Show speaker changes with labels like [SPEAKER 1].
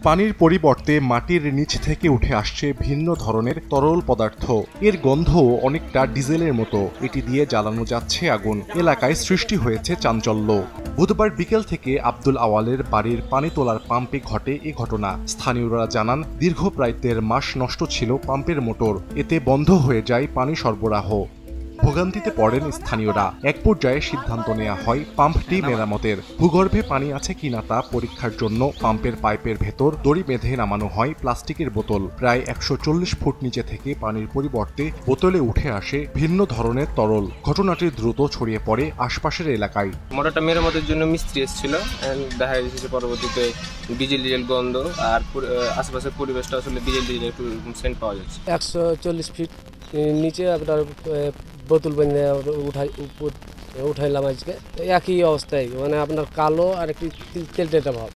[SPEAKER 1] পানির পরিবর্তে মাটির নিচ থেকে উঠে আসছে ভিন্ন ধরনের তরল পদার্থ। এর গন্ধও অনেকটা ডিজেলের মতো। এটি দিয়ে জ্বালানো যাচ্ছে আগুন। এলাকায় সৃষ্টি হয়েছে চাঞ্চল্য। বুধবার বিকেল থেকে আব্দুল আওয়ালের বাড়ির পানি তোলার পাম্পে ঘটে এ ঘটনা। স্থানীয়রা জানান, দীর্ঘ প্রায় ১.৫ মাস নষ্ট ছিল পাম্পের মোটর। এতে বন্ধ হয়ে যায় পানি সরবরাহ। ভোগান্তিতে পড়েন স্থানীয়রা। এক পর্যায়ে সিদ্ধান্ত নেওয়া হয় পাম্পটি মেরামতের। ভূগর্ভে পানি আছে কিনা তা পরীক্ষার জন্য পাম্পের পাইপের ভেতর দড়ি বেঁধে নামানো হয় প্লাস্টিকের বোতল। প্রায় ১৪০ ফুট নিচে থেকে পানির পরিবর্তে বোতলে উঠে আসে ভিন্ন ধরনের তরল। ঘটনাটি দ্রুত ছড়িয়ে পড়ে আশপাশের এলাকায়।
[SPEAKER 2] মোটরটা মেরামতের জন্য মিস্ত্রি এসেছিল, দেখা যাচ্ছে পরবর্তীতে ডিজেল গন্ধ, আর আশেপাশের পরিবেশটা আসলে ডিজেল একটু সেন্ট পাওয়া যাচ্ছে।
[SPEAKER 3] ১৪০ ফিট নিচে আপনার বোতল বেঁধে উঠাইলাম আজকে। একই অবস্থায়, মানে আপনার কালো আর একটি তেলটেটা ভাব।